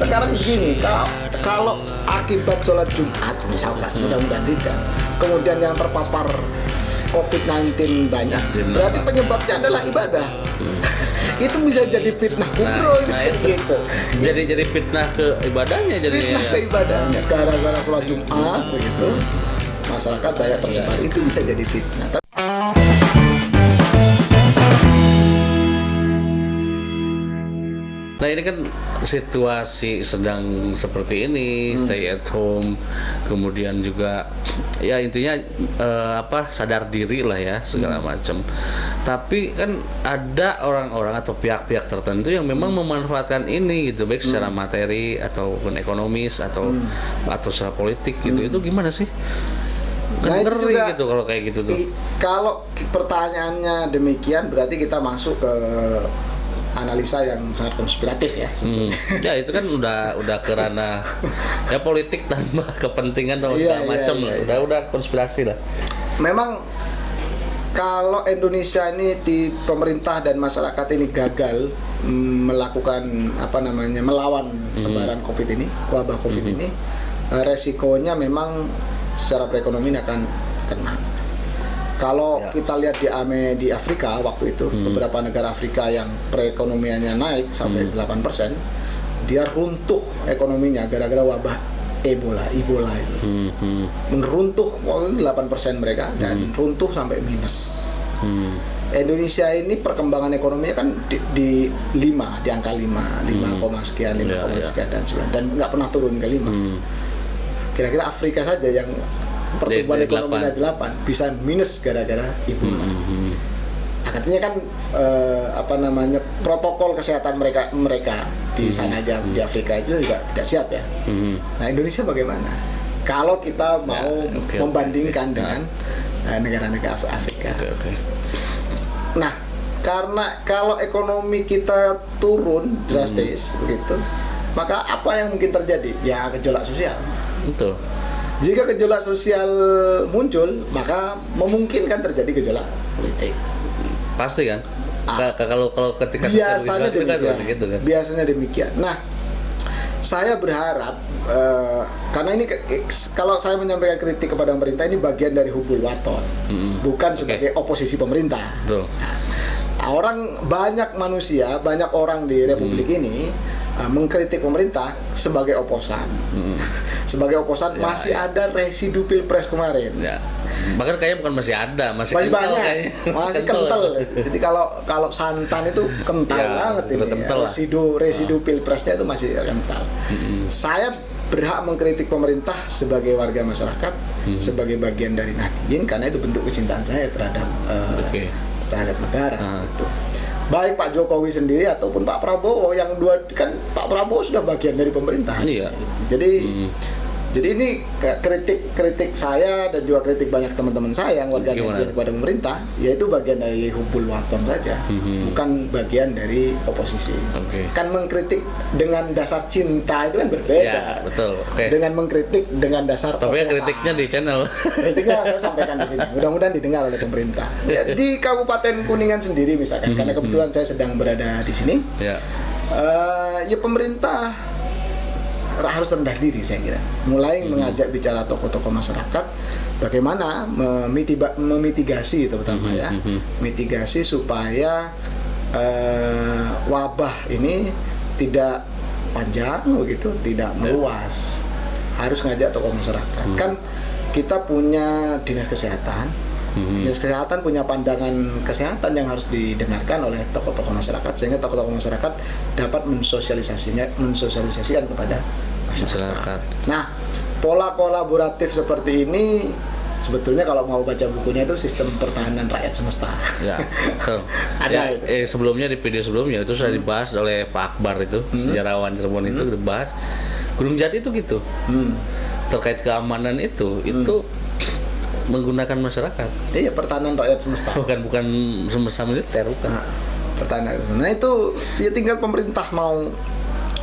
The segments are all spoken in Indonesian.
sekarang begini, kalau akibat sholat Jumat misalkan, mudah-mudahan tidak, kemudian yang terpapar COVID-19 banyak, berarti penyebabnya adalah ibadah. Itu bisa jadi fitnah kubro gitu. Jadi fitnah ke ibadahnya, jadi fitnah ke ibadahnya gara-gara sholat Jumat begitu. Masyarakat banyak tersebar, itu bisa jadi fitnah. Nah ini kan situasi sedang seperti ini, stay at home, kemudian juga ya intinya sadar diri lah ya segala macam. Tapi kan ada orang-orang atau pihak-pihak tertentu yang memang memanfaatkan ini gitu, baik secara materi ataupun ekonomis atau secara politik gitu. Itu gimana sih? Kan ngeri gitu kalau kayak gitu tuh. Kalau pertanyaannya demikian berarti kita masuk ke analisa yang sangat konspiratif ya sebetulnya. Ya itu kan udah ke ranah ya politik tanpa kepentingan atau segala macam lah. Udah konspirasi lah. Memang kalau Indonesia ini di pemerintah dan masyarakat ini gagal melakukan melawan sebaran COVID ini, wabah COVID ini, resikonya memang secara perekonomian akan kena. Kalau kita lihat di Afrika waktu itu, beberapa negara Afrika yang perekonomiannya naik sampai 8%, dia runtuh ekonominya gara-gara wabah Ebola itu. Menruntuh waktu itu 8% mereka dan runtuh sampai minus. Indonesia ini perkembangan ekonominya kan di angka 5 sekian, 5, sekian dan 9 dan nggak pernah turun ke 5. Kira-kira Afrika saja yang pertumbuhan ekonominya 8 bisa minus gara-gara Ebola. Artinya kan protokol kesehatan mereka di sana aja di Afrika itu juga tidak siap ya. Nah Indonesia bagaimana? Kalau kita mau membandingkan dengan negara-negara Afrika. Nah karena kalau ekonomi kita turun drastis begitu, maka apa yang mungkin terjadi? Ya gejolak sosial. Betul. Jika gejolak sosial muncul, maka memungkinkan terjadi gejolak politik. Pasti kan? Kalau ketika biasanya demikian. Kan gitu kan? Biasanya demikian. Nah, saya berharap karena ini kalau saya menyampaikan kritik kepada pemerintah ini bagian dari hubul waton, bukan sebagai oposisi pemerintah. Betul. Orang banyak orang di Republik ini mengkritik pemerintah sebagai oposan. Sebagai oposan masih ada residu Pilpres kemarin. Ya. Bahkan kayaknya bukan masih ada, masih banyak. Kayaknya. Masih kental. Jadi kalau santan itu kental banget ini. Residu Pilpresnya itu masih kental. Saya berhak mengkritik pemerintah sebagai warga masyarakat, sebagai bagian dari Nahdien karena itu bentuk kecintaan saya terhadap negara gitu. Baik Pak Jokowi sendiri ataupun Pak Prabowo, yang dua kan Pak Prabowo sudah bagian dari pemerintahan. Iya. Jadi ini kritik saya dan juga kritik banyak teman-teman saya yang warga Nahdien kepada pemerintah, yaitu bagian dari hubul waton saja, bukan bagian dari oposisi. Kan mengkritik dengan dasar cinta itu kan berbeda. Ya, betul. Dengan mengkritik dengan dasar tapi kritiknya di channel. Kritiknya saya sampaikan di sini. Mudah-mudahan didengar oleh pemerintah. Ya, di Kabupaten Kuningan sendiri misalkan, karena kebetulan saya sedang berada di sini. Ya pemerintah harus rendah diri saya kira. Mulai mengajak bicara tokoh-tokoh masyarakat bagaimana memitigasi terutama mitigasi supaya wabah ini tidak panjang begitu, tidak meluas. Harus ngajak tokoh masyarakat. Kan kita punya dinas kesehatan. Dinas kesehatan punya pandangan kesehatan yang harus didengarkan oleh tokoh-tokoh masyarakat sehingga tokoh-tokoh masyarakat dapat mensosialisasikan kepada masyarakat. Nah, pola kolaboratif seperti ini sebetulnya kalau mau baca bukunya itu Sistem Pertahanan Rakyat Semesta. Ya. Ada itu. Sebelumnya di video sebelumnya itu sudah dibahas oleh Pak Akbar itu, sejarawan Cirebon itu dibahas. Gunung Jati itu gitu. Terkait keamanan itu menggunakan masyarakat. Iya, pertahanan rakyat semesta. Bukan semesta militer, bukan. Pertahanan. Nah itu ya tinggal pemerintah mau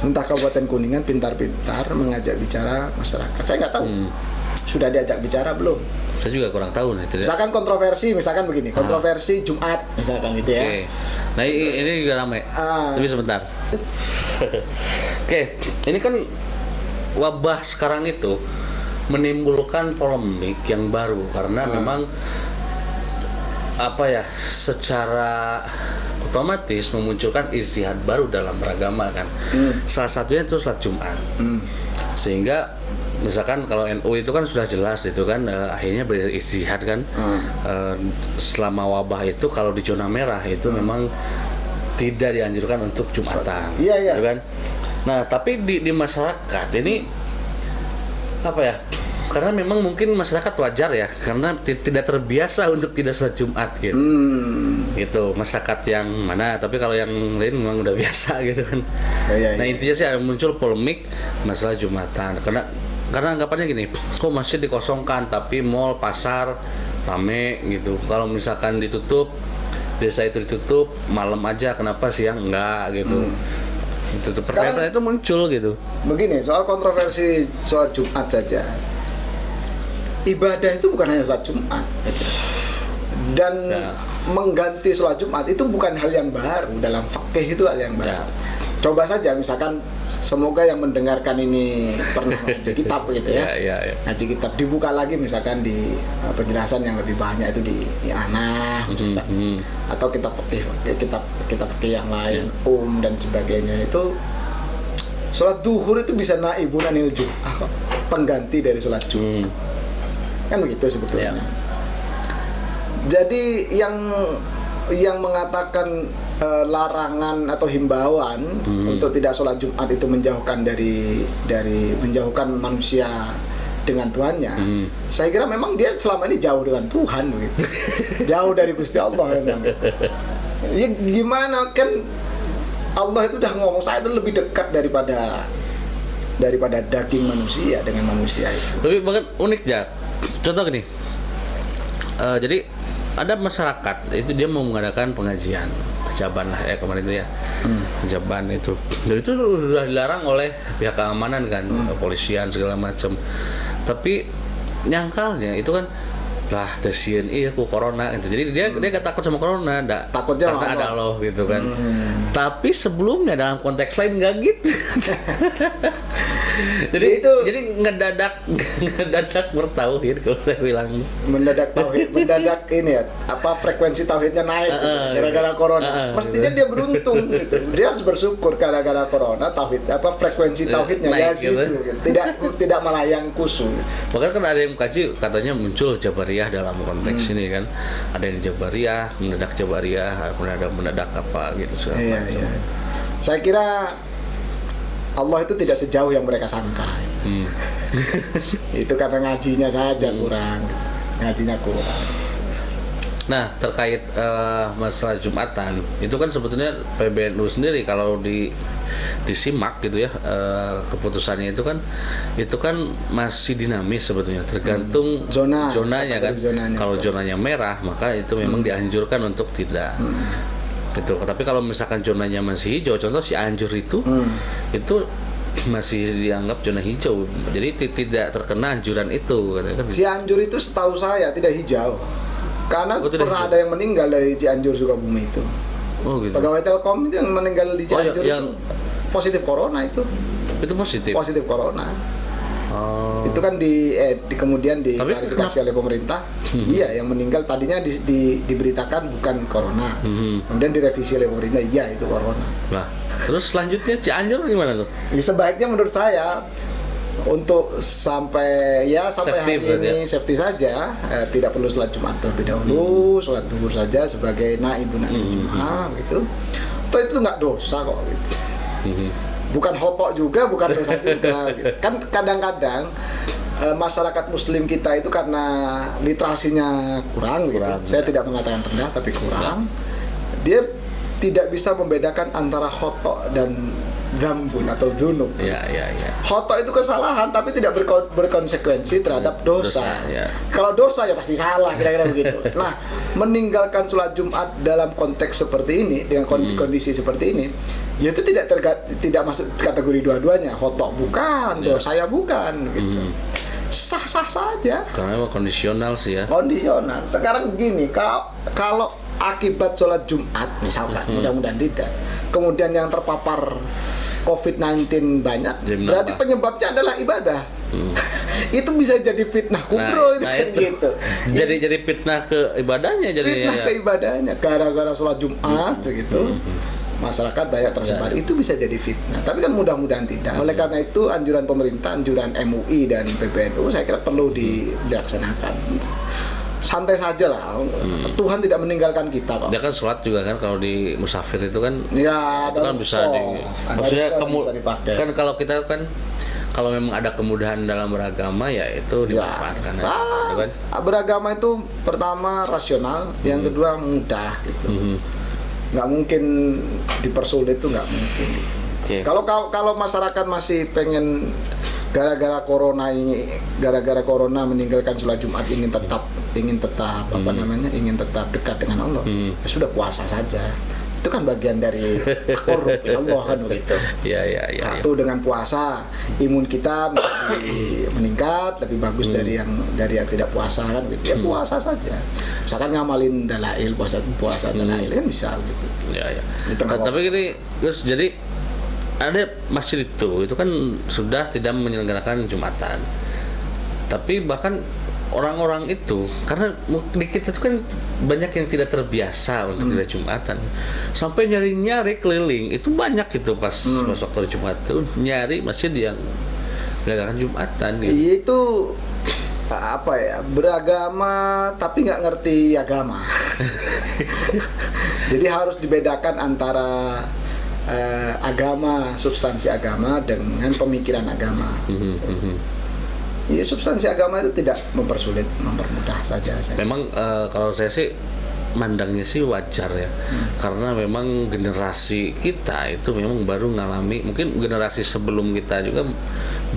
entah Kabupaten Kuningan pintar-pintar mengajak bicara masyarakat. Saya nggak tahu sudah diajak bicara belum? Saya juga kurang tahu nih. Misalkan kontroversi, misalkan begini, kontroversi Jumat, misalkan gitu ya. Oke. Nah ini juga ramai. Tapi sebentar. Oke, ini kan wabah sekarang itu menimbulkan polemik yang baru karena memang secara otomatis memunculkan ijtihad baru dalam beragama kan. Salah satunya itu sholat Jumat. Sehingga misalkan kalau NU itu kan sudah jelas itu kan akhirnya berijtihad kan selama wabah itu kalau di zona merah itu memang tidak dianjurkan untuk Jumatan. Iya. Gitu kan? Nah, tapi di masyarakat ini karena memang mungkin masyarakat wajar ya karena tidak terbiasa untuk tidak sholat Jumat gitu. Gitu masyarakat yang mana, tapi kalau yang lain memang udah biasa gitu kan. Nah intinya sih ada muncul polemik masalah Jumatan karena anggapannya gini, kok masjid dikosongkan tapi mall, pasar rame gitu. Kalau misalkan ditutup, desa itu ditutup malam aja, kenapa siang enggak gitu. Itu pertanyaan itu muncul gitu. Begini, soal kontroversi sholat Jumat saja. Ibadah itu bukan hanya sholat Jumat. Dan mengganti sholat Jumat itu bukan hal yang baru, dalam fikih itu hal yang baru. Coba saja misalkan, semoga yang mendengarkan ini pernah ngaji kitab gitu ya. Ngaji kitab dibuka lagi misalkan di penjelasan yang lebih banyak itu di Anah misalkan. Atau kitab fikih yang lain, dan sebagainya itu sholat duhur itu bisa naibun anil jum'ah, pengganti dari sholat Jumat. Kan begitu sebetulnya. Jadi yang mengatakan larangan atau himbauan untuk tidak sholat Jumat itu menjauhkan dari menjauhkan manusia dengan Tuhannya. Saya kira memang dia selama ini jauh dengan Tuhan begitu. Jauh dari Gusti Allah memang. Ya gimana kan Allah itu udah ngomong saya itu lebih dekat daripada daging manusia dengan manusia itu. Tapi bahkan unik ya. Contoh gini. Jadi ada masyarakat itu dia mau mengadakan pengajian Jaban lah ya kemarin itu ya. Jaban itu. Dan itu sudah dilarang oleh pihak keamanan kan, kepolisian segala macam. Tapi nyangkalnya itu kan lah tesien aku corona gitu. Jadi dia gak takut sama corona, takutnya karena ada Allah gitu kan. Tapi sebelumnya dalam konteks lain nggak gitu. jadi ngedadak bertauhid kalau saya bilang. Mendadak tauhid, mendadak ini ya, frekuensi tauhidnya naik gitu, gara-gara corona. Mestinya dia beruntung gitu. Dia harus bersyukur gara-gara corona tauhid frekuensi tauhidnya naik, ya gitu. Tidak melayang kusu. Bahkan kan ada yang kaji katanya muncul Jabariyah dalam konteks ini kan. Ada yang Jabariyah, mendadak apa gitu segala macam. Saya kira Allah itu tidak sejauh yang mereka sangka. Itu karena ngajinya saja kurang. Nah, terkait masalah Jumatan, itu kan sebetulnya PBNU sendiri kalau disimak gitu ya, keputusannya itu kan masih dinamis sebetulnya, tergantung zonanya kan. Kalau zonanya merah, maka itu memang dianjurkan untuk tidak. Gitu. Tapi kalau misalkan zonanya masih hijau, contoh Cianjur itu masih dianggap zona hijau, jadi tidak terkena anjuran itu. Cianjur itu setahu saya tidak hijau, karena pernah ada yang meninggal dari Cianjur Sukabumi itu. Oh gitu. Pegawai Telkom itu yang meninggal di Cianjur itu positif corona itu. Itu positif. Positif corona. Itu kan kemudian diklarifikasi oleh pemerintah. Iya, yang meninggal tadinya diberitakan bukan corona. Kemudian direvisi oleh pemerintah, iya itu corona. Nah, terus selanjutnya Cianjur gimana tuh? Ya, sebaiknya menurut saya untuk sampai hari ini safety saja, tidak perlu sholat Jumat terlebih dahulu, sholat duhur saja sebagai naibun anil jum'ah gitu. Toh itu nggak dosa kok gitu. Bukan hotok juga, bukan dosa juga. Kan kadang-kadang masyarakat Muslim kita itu karena literasinya kurang gitu. Saya tidak mengatakan rendah, tapi kurang. Dia tidak bisa membedakan antara hotok dan dzambun atau dzunub. Hotok itu kesalahan, tapi tidak berkonsekuensi terhadap dosa. Kalau dosa ya pasti salah, kira-kira begitu. Nah, meninggalkan sholat Jumat dalam konteks seperti ini, dengan kondisi seperti ini, ya itu tidak masuk kategori dua-duanya. Hotok bukan, dosa ya bukan gitu. sah-sah saja. Karena memang kondisional sih ya. Kondisional. Sekarang begini, kalau akibat sholat Jumat misalkan, mudah-mudahan tidak, kemudian yang terpapar COVID-19 banyak, Jadi berarti menambah. penyebabnya adalah ibadah. Itu bisa jadi fitnah kubro itu kan itu. gitu. Jadi fitnah ke ibadahnya jadinya. Fitnah Ya. ke ibadahnya gara-gara sholat Jumat begitu. Masyarakat banyak tersebar, itu bisa jadi fitnah. Tapi kan mudah-mudahan tidak. Oleh karena itu anjuran pemerintah, anjuran MUI dan PBNU saya kira perlu dilaksanakan. Santai saja lah. Tuhan tidak meninggalkan kita kok. Dia kan sholat juga kan kalau di musafir itu kan. Ya, Itu kan bisa maksudnya dipakai. kan kalau kita kan kalau memang ada kemudahan dalam beragama ya itu dimanfaatkan aja, gitu kan. Beragama itu pertama rasional, yang kedua mudah gitu. Nggak mungkin dipersulit, itu nggak mungkin. Oke. Kalau masyarakat masih pengen gara-gara corona meninggalkan sholat Jumat, ingin tetap ingin tetap dekat dengan Allah, ya sudah puasa saja. Itu kan bagian dari korup Allah kan begitu. Ya. Satu, dengan puasa imun kita meningkat lebih bagus dari yang tidak puasa kan gitu. Ya puasa saja. Misalkan ngamalin dalail, puasa dalail kan bisa gitu. Ya. Di tengah Tapi gini, Gus, jadi ada masjid itu kan sudah tidak menyelenggarakan Jumatan. Tapi bahkan orang-orang itu karena di kita itu kan banyak yang tidak terbiasa untuk tidak Jumatan, sampai nyari keliling itu banyak itu pas waktu Jumat itu nyari masjid yang menyelenggarakan Jumatan gitu. Itu apa ya, beragama tapi nggak ngerti agama. Jadi harus dibedakan antara agama, substansi agama dengan pemikiran agama. Ya, substansi agama itu tidak mempersulit, mempermudah saja. Memang kalau saya sih mandangnya sih wajar ya, karena memang generasi kita itu memang baru ngalami, mungkin generasi sebelum kita juga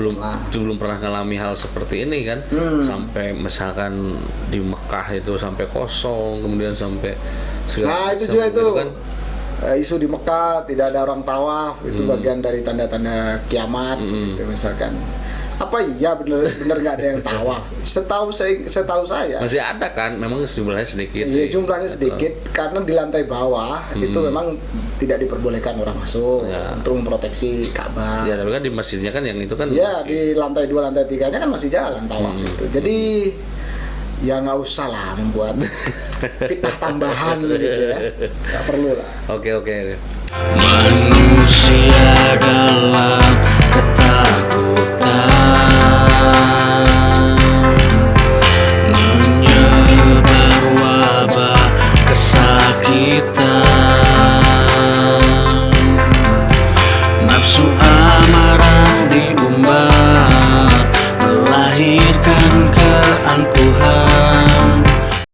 belum pernah ngalami hal seperti ini kan, sampai misalkan di Mekah itu sampai kosong, kemudian sampai segala itu juga itu kan. Isu di Mekah tidak ada orang tawaf, itu bagian dari tanda-tanda kiamat gitu misalkan. Apa iya bener nggak ada yang tawaf? Setahu saya masih ada kan, memang jumlahnya sedikit. Iya, jumlahnya sedikit karena di lantai bawah itu memang tidak diperbolehkan orang masuk untuk memproteksi Ka'bah. Ya, tapi kan di masjidnya kan yang itu kan. Iya, di lantai 2, lantai 3-nya kan masih jalan tawaf itu. Jadi ya nggak usah lah membuat fitnah tambahan gitu ya, nggak perlu lah. Oke. Manusia dalam ketakutan menyebar wabah kesakitan, nafsu amarah diumbar melahirkan keangkuhan.